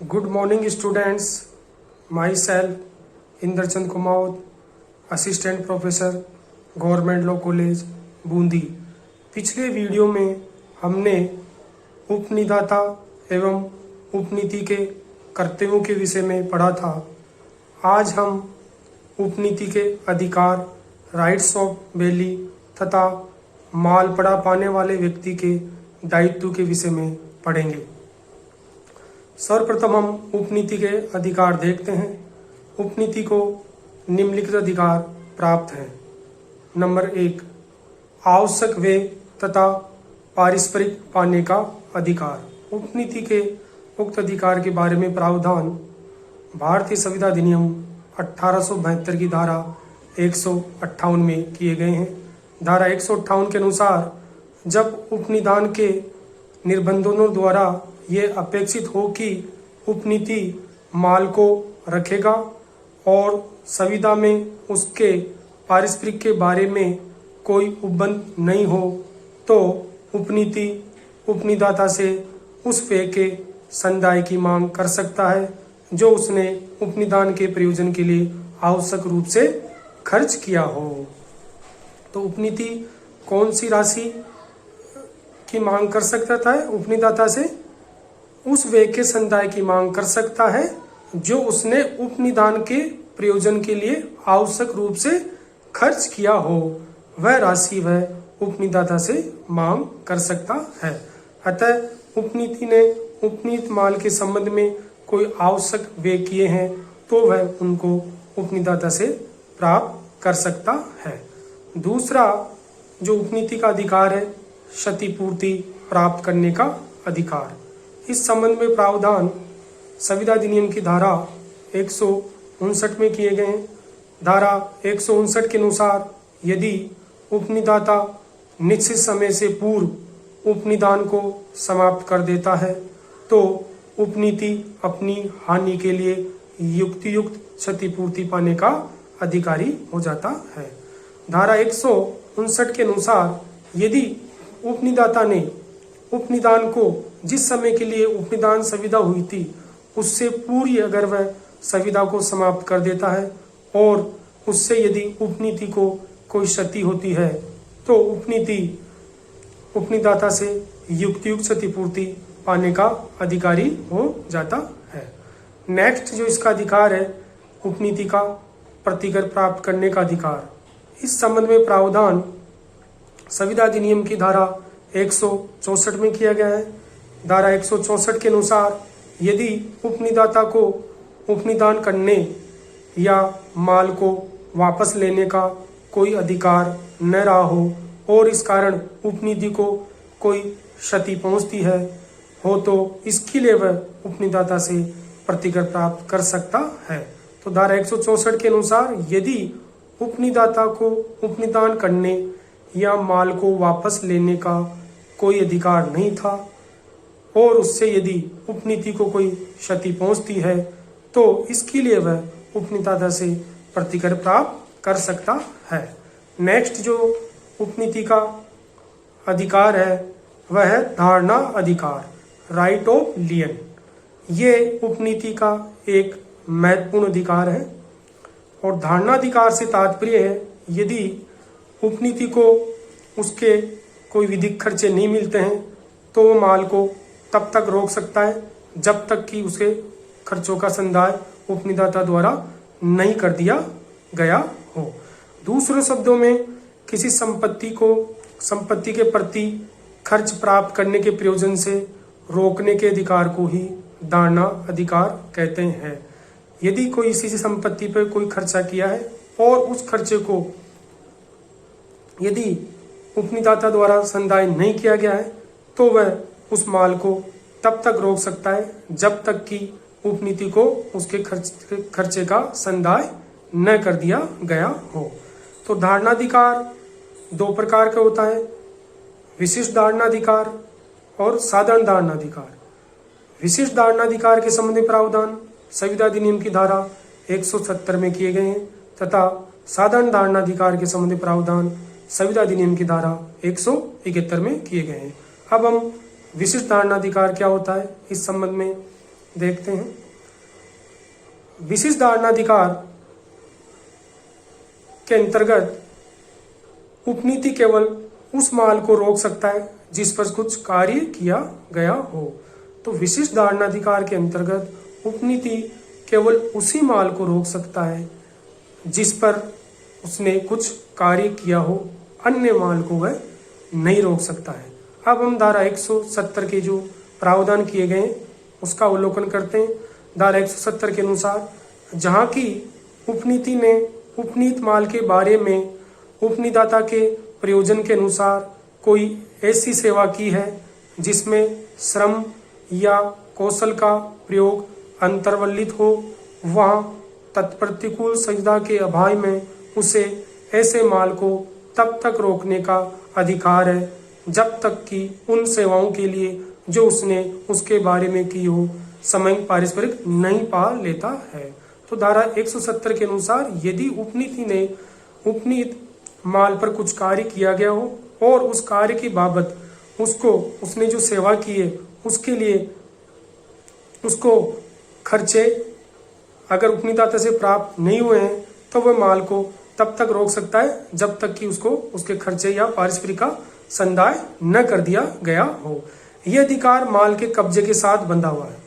Good morning students, myself Inderchand Kumaud, assistant professor government law college Bundi. पिछले video में हमने उपनिदाता एवं उपनीति के कर्तव्यों के विषय में पढ़ा था। आज हम उपनीति के अधिकार, राइट्स ऑफ वैली तथा मालपड़ा पाने वाले व्यक्ति के दायित्व के विषय में पढ़ेंगे। सर्वप्रथम हम उपनीति के अधिकार देखते हैं। उपनीति को निम्नलिखित अधिकार प्राप्त हैं। नंबर 1, आवश्यक व्यय तथा पारस्परिक पाने का अधिकार। उपनीति के उक्त अधिकार के बारे में प्रावधान भारतीय संविधा अधिनियम 1872 की धारा 158 में किए गए हैं। धारा 158 के अनुसार जब उपनिदान के निर्बंधों द्वारा ये अपेक्षित हो कि उपनीति माल को रखेगा और संविदा में उसके पारस्परिक के बारे में कोई उपबंध नहीं हो, तो उपनीति उपनिदाता से उस व्यय के संदाय की मांग कर सकता है जो उसने उपनिदान के प्रयोजन के लिए आवश्यक रूप से खर्च किया हो। तो उपनीति कौन सी राशि की मांग कर सकता है? उपनिदाता से उस व्यय के संदाय की मांग कर सकता है जो उसने उपनिदान के प्रयोजन के लिए आवश्यक रूप से खर्च किया हो। वह राशि वह उपनिदाता से मांग कर सकता है। अतः उपनीति ने उपनीत माल के संबंध में कोई आवश्यक व्यय किए हैं तो वह उनको उपनिदाता से प्राप्त कर सकता है। दूसरा जो उपनीति का अधिकार है, क्षतिपूर्ति प्राप्त करने का अधिकार। इस संबंध में प्रावधान संविधा अधिनियम की धारा 159 में किए गए हैं। धारा 159 के अनुसार यदि उपनिदाता निश्चित समय से पूर्व उपनिदान को समाप्त कर देता है तो उपनीति अपनी हानि के लिए युक्तियुक्त क्षतिपूर्ति पाने का अधिकारी हो जाता है। धारा 159 के अनुसार यदि उपनिदाता ने उपनिदान को जिस समय के लिए उपनिदान संविदा हुई थी उससे पूर्व अगर वह संविदा को समाप्त कर देता है और उससे यदि उपनीति को कोई क्षति होती है तो उपनीति उपनिदाता से युक्तियुक्त क्षतिपूर्ति पाने का अधिकारी हो जाता है। नेक्स्ट जो इसका अधिकार है, उपनीति का प्रतिकर प्राप्त करने का अधिकार। इस संबंध में प्रावधान संविधा अधिनियम की धारा 164 में किया गया है। धारा 164 के अनुसार यदि उपनिदाता को उपनिदान करने या माल को वापस लेने का कोई अधिकार न रहा हो और इस कारण उपनीति को कोई क्षति पहुंचती है हो तो इसके लिए वह उपनिदाता से प्रतिकर प्राप्त कर सकता है। तो धारा 164 के अनुसार यदि उपनिदाता को उपनिदान करने या माल को वापस लेने का कोई अधिकार नहीं था और उससे यदि उपनीति को कोई क्षति पहुंचती है तो इसके लिए वह उपनिदाता से प्रतिकर प्राप्त कर सकता है। नेक्स्ट जो उपनीति का अधिकार है वह है धारणा अधिकार, राइट ऑफ लियन। ये उपनीति का एक महत्वपूर्ण अधिकार है और धारणा अधिकार से तात्पर्य है यदि उपनीति को उसके कोई विधिक खर्चे नहीं मिलते हैं तो वो माल को तब तक रोक सकता है जब तक कि उसके खर्चों का संदाय उपनिदाता द्वारा नहीं कर दिया गया हो। दूसरे शब्दों में किसी संपत्ति के प्रति खर्च प्राप्त करने के प्रयोजन से रोकने के अधिकार को ही धारणा अधिकार कहते हैं। यदि कोई इसी संपत्ति पर कोई खर्चा किया है और उस खर्चे को यदि उपनिदाता द्वारा संदाय नहीं किया गया है तो वह उस माल को तब तक रोक सकता है जब तक कि उपनीति को उसके खर्चे का संदाय न कर दिया गया हो। तो धारणाधिकार दो प्रकार का होता है, विशिष्ट धारणाधिकार और साधारण धारणाधिकार। विशिष्ट धारणाधिकार के संबंधी प्रावधान संविधा अधिनियम की धारा 170 में किए गए हैं तथा साधारण धारणाधिकार के संबंधी प्रावधान संविधा अधिनियम की धारा 171 में किए गए हैं। अब हम विशिष्ट धारणाधिकार क्या होता है इस संबंध में देखते हैं। विशिष्ट धारणाधिकार के अंतर्गत उपनीति केवल उस माल को रोक सकता है जिस पर कुछ कार्य किया गया हो। तो विशिष्ट धारणाधिकार के अंतर्गत उपनीति केवल उसी माल को रोक सकता है जिस पर उसने कुछ कार्य किया हो, अन्य माल को वह नहीं रोक सकता है। अब हम धारा 170 के जो प्रावधान किए गए हैं उसका अवलोकन करते हैं। धारा 170 के अनुसार जहाँ की उपनीति ने उपनीत माल के बारे में उपनीतदाता के प्रयोजन के अनुसार कोई ऐसी सेवा की है जिसमें श्रम या कौशल का प्रयोग अंतर्वलित हो, वहाँ तत्प्रतिकूल संविदा के अभाव में उसे ऐसे माल को तब तक रोकने का अधिकार है जब तक कि उन सेवाओं के लिए जो उसने उसके बारे में की हो समय पारस्परिक नहीं पा लेता है। तो धारा 170 के अनुसार यदि उपनीति ने उपनीत माल पर कुछ कार्य किया गया हो और उस कार्य की बाबत उसने जो सेवा की है उसके लिए उसको खर्चे अगर उपनीतदाता से प्राप्त नहीं हुए हैं तो वह माल को तब तक रोक सकता है जब तक कि उसको उसके खर्चे या पारस्परिक का संदाय न कर दिया गया हो। यह अधिकार माल के कब्जे के साथ बंधा हुआ है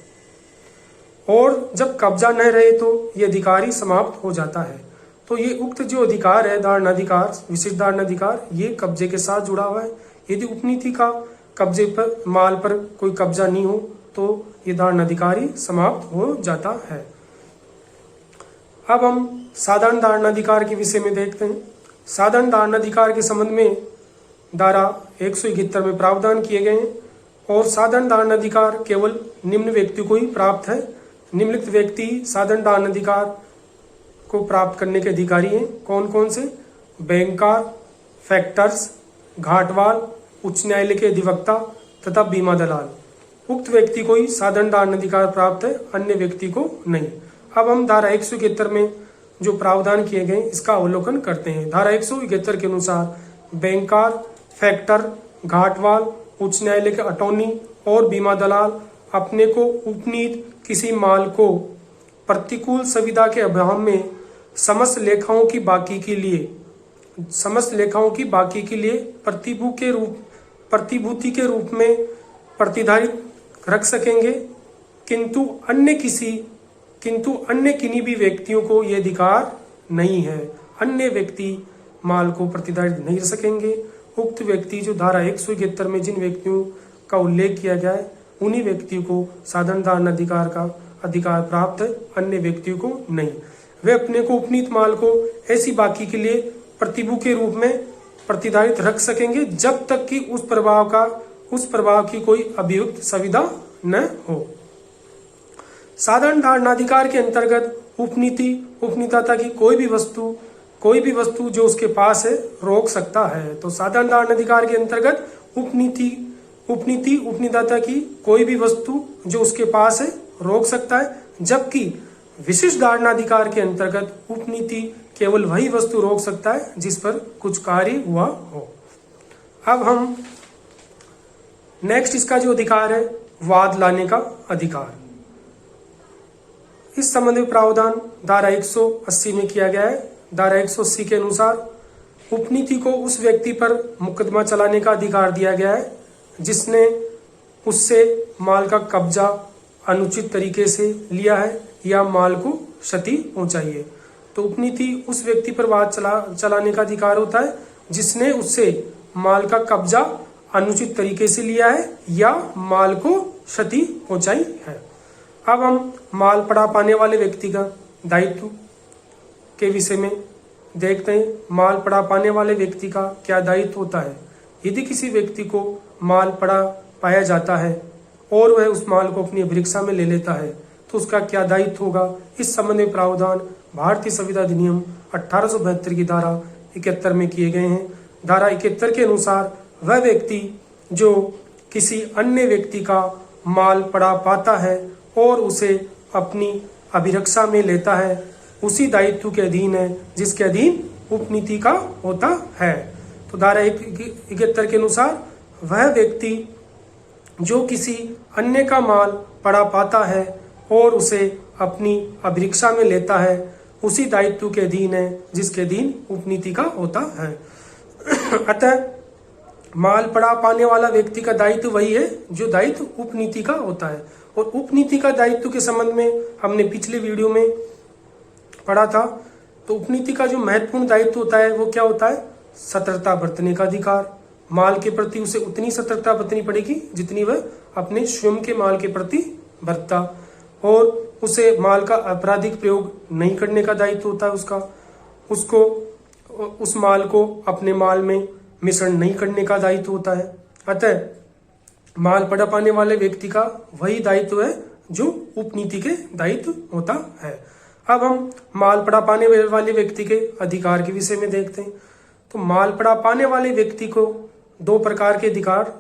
और जब कब्जा न रहे तो यह अधिकार ही समाप्त हो जाता है। तो ये उक्त जो अधिकार है धारणाधिकार, विशिष्ट धारणाधिकार, ये कब्जे के साथ जुड़ा हुआ है। यदि उपनीति का कब्जे पर माल पर कोई कब्जा नहीं हो तो ये धारणाधिकार ही समाप्त हो जाता है। अब हम साधारण धारणाधिकार के विषय में देखते हैं। साधारण धारणाधिकार के संबंध में धारा 171 में प्रावधान किए गए हैं और साधारण धारणाधिकार केवल निम्न व्यक्ति को ही प्राप्त है। निम्नलिखित व्यक्ति साधारण धारणाधिकार को प्राप्त करने के अधिकारी हैं। कौन कौन से? बैंकर, फैक्टर्स, घाटवाल, उच्च न्यायालय के अधिवक्ता तथा बीमा दलाल। उक्त व्यक्ति को ही साधारण धारणाधिकार प्राप्त है, अन्य व्यक्ति को नहीं। अब हम धारा 171 में जो प्रावधान किए गए इसका अवलोकन करते हैं। धारा 171 के अनुसार बैंकर, फैक्टर, घाटवाल, उच्च न्यायालय के अटॉर्नी और बीमा दलाल अपने को उपनीत किसी माल को प्रतिकूल संविदा के अभाव में समस्त लेखाओं की बाकी के लिए प्रतिभूति के रूप में प्रतिधारित रख सकेंगे, किंतु अन्य किन्हीं भी व्यक्तियों को यह अधिकार नहीं है। अन्य व्यक्ति माल को प्रतिधारित नहीं कर सकेंगे। उक्त व्यक्ति जो धारा 171 में जिन व्यक्तियों का उल्लेख किया गया है उन्हीं व्यक्तियों को साधारण धारणाधिकार का अधिकार प्राप्त है, अन्य व्यक्तियों को नहीं। वे अपने को उपनीत माल को ऐसी बाकी के लिए प्रतिभू के रूप में प्रतिधारित रख सकेंगे जब तक कि उस प्रभाव की कोई अभियुक्त संविदा न हो। साधारण धारणाधिकार के अंतर्गत उपनीतदाता की कोई भी वस्तु जो उसके पास है रोक सकता है। तो साधारण धारणाधिकार के अंतर्गत उपनीतदाता की कोई भी वस्तु जो उसके पास है रोक सकता है, जबकि विशिष्ट धारणाधिकार के अंतर्गत उपनीति केवल वही वस्तु रोक सकता है जिस पर कुछ कार्य हुआ हो। अब हम नेक्स्ट इसका जो अधिकार है वाद लाने का अधिकार, इस संबंध में प्रावधान धारा 180 में किया गया है। धारा 180 के अनुसार उपनीति को उस व्यक्ति पर मुकदमा चलाने का अधिकार दिया गया है जिसने उससे माल का कब्जा अनुचित तरीके से लिया है या माल को क्षति पहुंचाई है। तो उपनीति उस व्यक्ति पर वाद चलाने का अधिकार होता है जिसने उससे माल का कब्जा अनुचित तरीके से लिया है या माल को क्षति पहुंचाई है। अब हम माल पड़ा पाने वाले व्यक्ति का दायित्व के विषय में देखते हैं। माल पड़ा पाने वाले व्यक्ति का क्या दायित्व होता है? यदि किसी व्यक्ति को माल पड़ा पाया जाता है और वह उस माल को अपनी अभिरक्षा में ले लेता है तो उसका क्या दायित्व होगा? इस संबंध में प्रावधान भारतीय संविदा अधिनियम 1872 की धारा 71 में किए गए हैं। धारा 71 के अनुसार वह व्यक्ति जो किसी अन्य व्यक्ति का माल पड़ा पाता है और उसे अपनी अभिरक्षा में लेता है उसी दायित्व के अधीन है जिसके अधीन उपनीति का होता है। तो धारा 71 के अनुसार वह व्यक्ति जो किसी अन्य का माल पड़ा पाता है और उसे अपनी अभिरक्षा में लेता है उसी दायित्व के अधीन है जिसके अधीन उपनीति का होता है। अतः माल पड़ा पाने वाला व्यक्ति का दायित्व वही है जो दायित्व उपनीति का होता है। और उपनीति का दायित्व के संबंध में हमने पिछले वीडियो में पढ़ा था। तो उपनीति का जो महत्वपूर्ण दायित्व होता है वो क्या होता है? सतर्कता बरतने का अधिकार। माल के प्रति उसे उतनी सतर्कता बरतनी पड़ेगी जितनी वह अपने स्वयं के माल के प्रति बरतता, और उसे माल का आपराधिक प्रयोग नहीं करने का दायित्व होता है उसको उस माल को अपने माल में मिश्रण नहीं करने का दायित्व होता है। अतः माल पड़ा पाने वाले व्यक्ति का वही दायित्व है जो उपनीति के दायित्व होता है। अब हम माल पड़ा पाने वाले व्यक्ति के अधिकार के विषय में देखते हैं। तो माल पड़ा पाने वाले व्यक्ति को दो प्रकार के अधिकार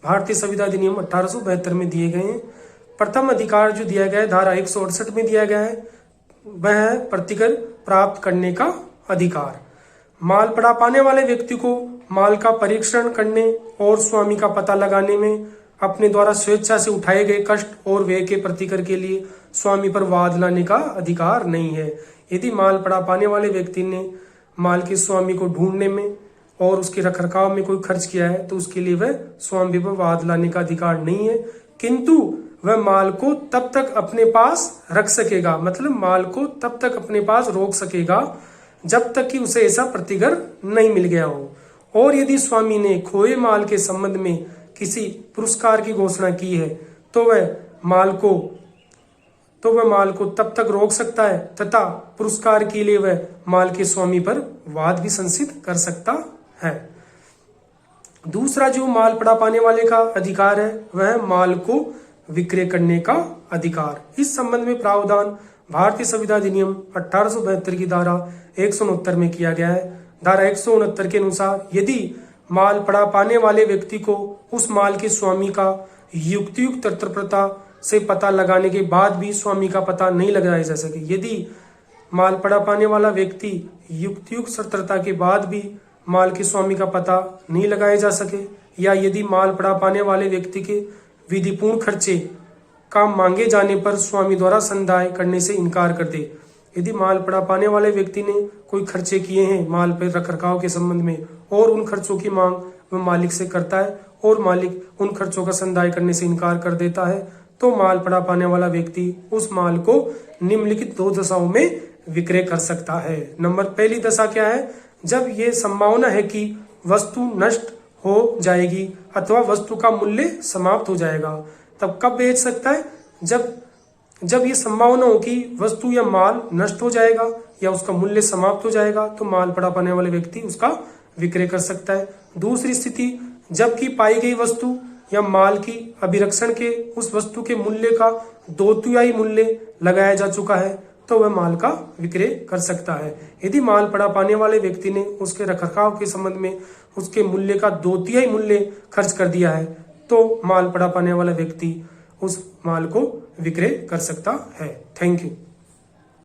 भारतीय संविधान अधिनियम 1872 में दिए गए हैं। प्रथम अधिकार जो दिया गया है धारा 168 में दिया गया है, वह है प्रतिकर प्राप्त करने का अधिकार। माल पड़ा पाने वाले व्यक्ति को माल का परीक्षण करने और स्वामी का पता लगाने में अपने द्वारा स्वेच्छा से उठाए गए कष्ट और व्यय के प्रतिकर के लिए स्वामी पर वाद लाने का अधिकार नहीं है। यदि माल पड़ा पाने वाले व्यक्ति ने माल के स्वामी को ढूंढने में और उसके रखरखाव में कोई खर्च किया है तो उसके लिए वह स्वामी पर वाद लाने का अधिकार नहीं है, किंतु वह माल को तब तक अपने पास रख सकेगा, मतलब माल को तब तक अपने पास रोक सकेगा जब तक कि उसे ऐसा प्रतिकर नहीं मिल गया हो। और यदि स्वामी ने खोए माल के संबंध में किसी पुरस्कार की घोषणा की है तो वह माल को तब तक रोक सकता है तथा पुरस्कार के लिए वह माल के स्वामी पर वाद भी संसित कर सकता है। दूसरा जो माल पड़ा पाने वाले का अधिकार है वह माल को विक्रय करने का अधिकार। इस संबंध में प्रावधान भारतीय संविधान अधिनियम 1872 की धारा 169 में किया गया है। धारा 169 के अनुसार यदि माल पड़ा पाने वाले व्यक्ति को उस माल के स्वामी का युक्तियुक्त तत्परता से पता लगाने के बाद भी स्वामी का पता नहीं लगाया जा सके, यदि माल पड़ा पाने वाला व्यक्ति युक्तियुक्त सतर्कता के बाद भी माल के स्वामी का पता नहीं लगाया जा सके, या यदि माल पड़ा पाने वाले व्यक्ति के विधिपूर्ण खर्चे का मांगे जाने पर स्वामी द्वारा संदाय करने से इनकार कर दे। यदि माल पड़ा पाने वाले व्यक्ति ने कोई खर्चे किए हैं माल पर रखरखाव के संबंध में और उन खर्चों की मांग वह मालिक से करता है और मालिक उन खर्चों का संदाय करने से इनकार कर देता है, तो माल पड़ा पाने वाला व्यक्ति उस माल को निम्नलिखित दो दशाओं में विक्रय कर सकता है। नंबर पहली दशा क्या है? जब ये संभावना है कि वस्तु नष्ट हो जाएगी अथवा वस्तु का मूल्य समाप्त हो जाएगा, तब कब बेच सकता है? जब ये संभावना हो कि वस्तु या माल नष्ट हो जाएगा या उसका मूल्य समाप्त हो जाएगा, तो माल पड़ा पाने वाले व्यक्ति उसका विक्रय कर सकता है। दूसरी स्थिति, जबकि पाई गई वस्तु या माल की अभिरक्षण के उस वस्तु के मूल्य का 2/3 मूल्य लगाया जा चुका है, तो वह माल का विक्रय कर सकता है। यदि माल पड़ा पाने वाले व्यक्ति ने उसके रखरखाव के संबंध में उसके मूल्य का 2/3 मूल्य खर्च कर दिया है, तो माल पड़ा पाने वाला व्यक्ति उस माल को विक्रय कर सकता है। Thank you.